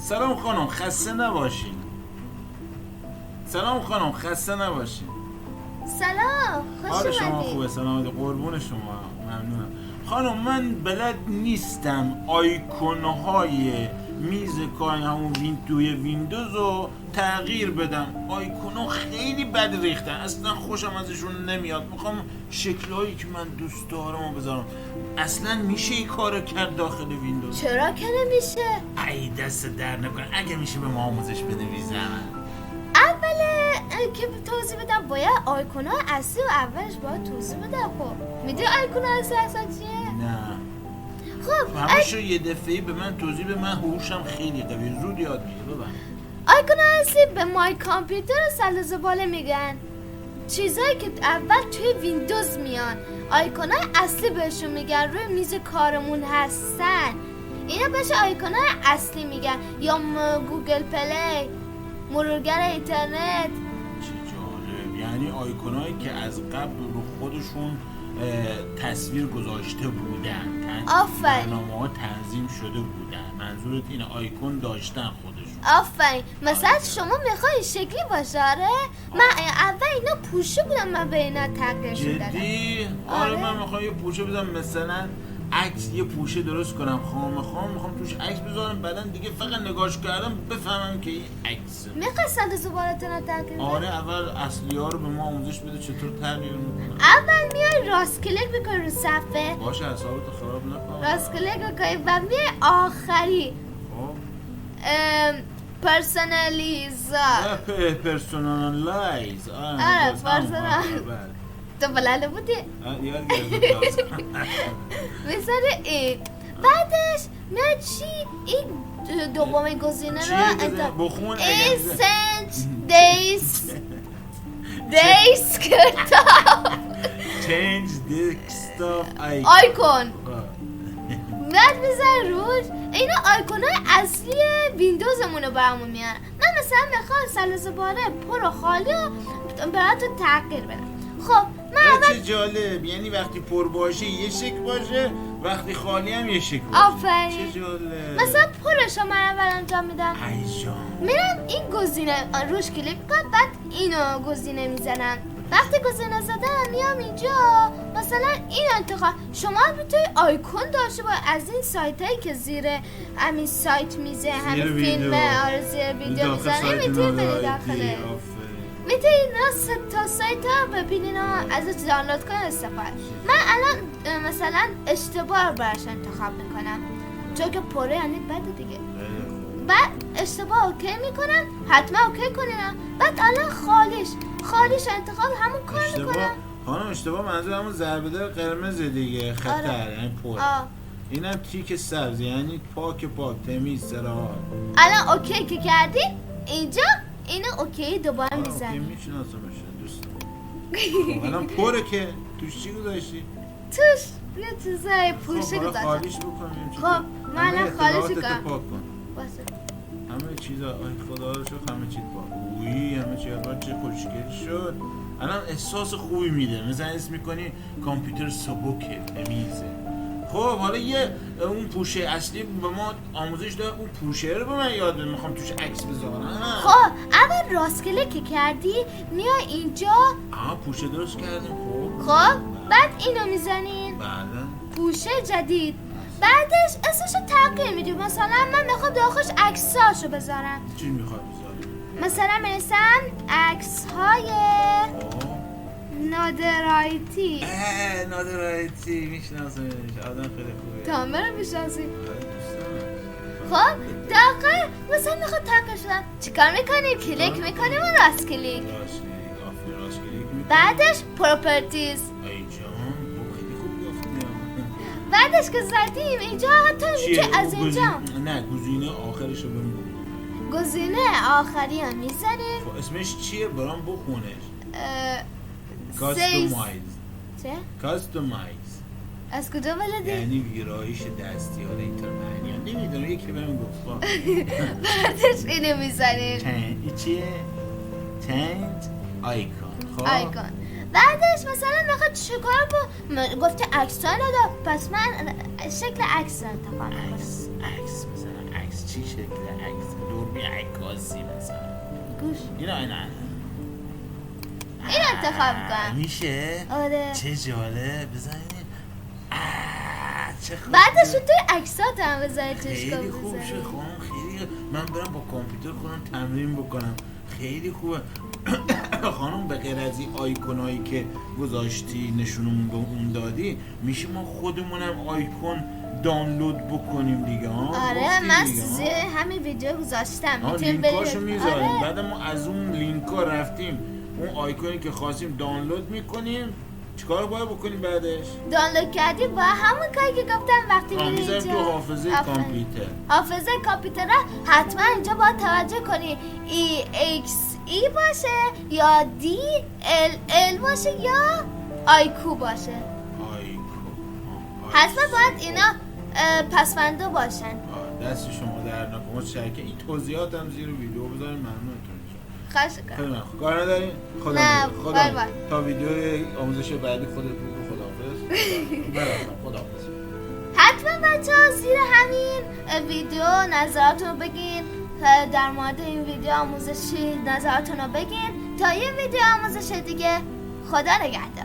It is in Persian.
سلام خانم، خسته نباشین. سلام خانم، خسته نباشین. سلام، خوش حال شما اومدی. خوبه؟ سلامتی، قربون شما، ممنونم. خانم من بلد نیستم آیکونهای میز کار همون توی ویندوز رو تغییر بدم. آیکونا خیلی بد ریختن، اصلا خوشم ازشون نمیاد. میخوام شکلهایی که من دوست دارم رو بذارم. اصلا میشه این کارو کرد داخل ویندوز؟ چرا که نمیشه؟ ای دست در نکن، اگه میشه به ما آموزش بده بیزن. اوله که توضیح بدم باید آیکون ها اصلی و اولش باید توضیح بدم. خب میدونی آیکون ها اصلی اصلا چیه؟ نه خب همشو یه دفعه‌ای به من توضیح به من، هوشم خیلی قوی، زود یاد میگیره. ببین آیکون ها اصلی به مای کامپیوتر و سلز بالا میگن، چیزایی که اول توی ویندوز میان آیکون های اصلی بهشون میگن، روی میز کارمون هستن. اینا بهش آیکون های اصلی میگن، یا گوگل پلی، مرورگر اینترنت. چه جالب، یعنی آیکونایی که از قبل رو خودشون تصویر گذاشته بودن، آفرین. برنامه‌ها تنظیم شده بودن. منظورت اینه آیکون داشتن خودشون. آفرین. مثلا شما میخوای شکلی باشه؟ آره من اول اینا پوشه بودم، من به اینا تغییر دادم. جدی؟ آره من میخوام یه پوشه بدم، مثلا عکس یه پوشه درست کنم خام میخوام توش عکس بذارم، بعدا دیگه فقط نگاش کردم بفهمم که این عکسه. میخوای سلز بالاتنا تغییر بدی؟ آره اول اصلی ها رو به ما آموزش بده چطور تغییر میکنم. اول میای راست کلیک بکنی رو صفحه، باشه اعصابتو خراب نکن. راست کلیک بکنی و میای آخری خب پرسنالیزا. پرسونالایز. آره پرسونال. تو بلده بودی؟ یاد گرفتم. میذاره این، بعدش میاد چی؟ این دومین گزینه رو انتخاب. بخون ایسنت دیسکتاپ change desktop آیکون. بعد میذاره روش اینا آیکون های اصلی ویندوزمون رو برامون میارن. من مثلا میخوام سلز بالا پر و خالی رو براتون تغییر بدم. خب من اول چه جالب، یعنی وقتی پر باشه یه شکل باشه، وقتی خالی هم یه شکل باشه. آفرین. چه جالب. مثلا پرش رو من اول انجام میدم، ای جان. میرم این گزینه روش کلیک کنم، بعد اینو گزینه میزنم. وقتی گزینه زدم میام اینجا مثلا این انتخاب. شما میتونید آیکون داشته با از این سایت هایی که زیر همین سایت میزه، همین فیلم آره زیر ویدیو میزنه، میتونید برید داخله. میتونید تا سایت ها ببینین و ازش دانلود کنید استفاده. من الان مثلا اشتباه رو براش انتخاب میکنم چون که پره یعنی بده دیگه. بعد اشتباه اوکی میکنم، حتما اوکی کنیم. بعد الان خالیش انتخاب همون کار میکنم. خانم اشتباه منظور همون ضربه دار قرمز دیگه، خطر. آره. یعنی پر. اینم تیک سبز، یعنی پاک تمیز سراحت. الان اوکی که کردی اینجا اینو اوکی دوباره میزنی. اوکی میشناسمش دوستم. الان پره که توش چی گذاشتی؟ توش یه چیزای پوشه گذاشتم. خالیش بکنیم. خب من الان خالیش کنم. پاک کن. همه چیزا ای خدا رو شکر همه چیز پاک. اوی همه چیز پاک. چه خوشگل شد. الان احساس خوبی میده، مثلا اسم میکنی کامپیوتر سبکه تمیزه. خب حالا یه اون پوشه اصلی به ما آموزش داد، اون پوشه رو به من یاد بده، میخوام توش عکس بذارم. خب اول راست کلیک کردی میای اینجا. پوشه درست کردیم. خب بعد اینو میزنین. بعدا پوشه جدید. بعدش اسمشو تغییر میدی. مثلا من میخوام داخلش عکساشو بذارم. چی میخوای بذاری؟ مثلا عکس‌های نادرایتی. نادرایتی میشناسمش، آدم خیلی خوبه. تامر رو میشناسی؟ خب داخل مثلا میخواد تغییر شدن چیکار میکنیم؟ کلیک میکنیم و راست کلیک. راست کلیک. بعدش پروپرتیز. ای جان خیلی خوب گفتی. بعدش که زدیم اینجا حتی میتونی از اینجا نه گزینه آخرش رو بگو. گزینه آخری هم میزنیم. خب اسمش چیه؟ برام بخونش. کاستومایز. چه؟ کاستومایز از کجا بلدی؟ یعنی ویرایش دستی. حالا اینطور معنی نمیدونم، یکی بهم گفت. بعدش اینو میزنیم. این چیه؟ چنج آیکون. خب آیکون. بعدش مثلا میخواد چیکار با گفته عکس‌ها نداره، پس من شکل عکس انتخاب میکنم. عکس مثلا عکس چی شه؟ شکل عکس دوربین عکاسی مثلا گوش اینا این انتخاب کن. میشه؟ آره چه جالب بزنید چه خوب بعدش رو توی عکسات هم بذاری توش خیلی کن خوب بذاری. شد خانم خیلی من برم با کامپیوتر خودم تمرین بکنم خیلی خوبه خانم به غیر از این آیکونایی که گذاشتی نشونمون به اون دادی میشه ما خودمونم آیکون دانلود بکنیم دیگه ها آره گفتی من دیگه، ها؟ زیر همین ویدیو گذاشتم میتونیم لینکاشو میذاریم آره. بعد ما از اون لینکا رفتیم اون آیکونی که خواستیم دانلود میکنیم چیکار باید بکنیم بعدش؟ دانلود کردی با همون کاری که گفتم وقتی میری میذاریم اینجا تو حافظه آفرین. کامپیوتر حافظه کامپیوتر حتما اینجا باید توجه کنی EXE باشه یا DLL باشه یا آیکو باشه حتما باید اینا پسفندو باشن دست شما در نکنه متشکرم این توضیحات هم زیر ویدیو بذاریم ممنونتون میشم خواهش خیلی کنم ممنون کار نداریم خدا نه، خدا بای بای. تا ویدیو آموزش بعدی خودت بگو خداحافظ برم خداحافظ حتما بچه ها زیر همین ویدیو نظراتون رو بگین در مورد این ویدیو آموزشی نظراتون رو بگین تا یه ویدیو آموزش دیگه خدا نگهدار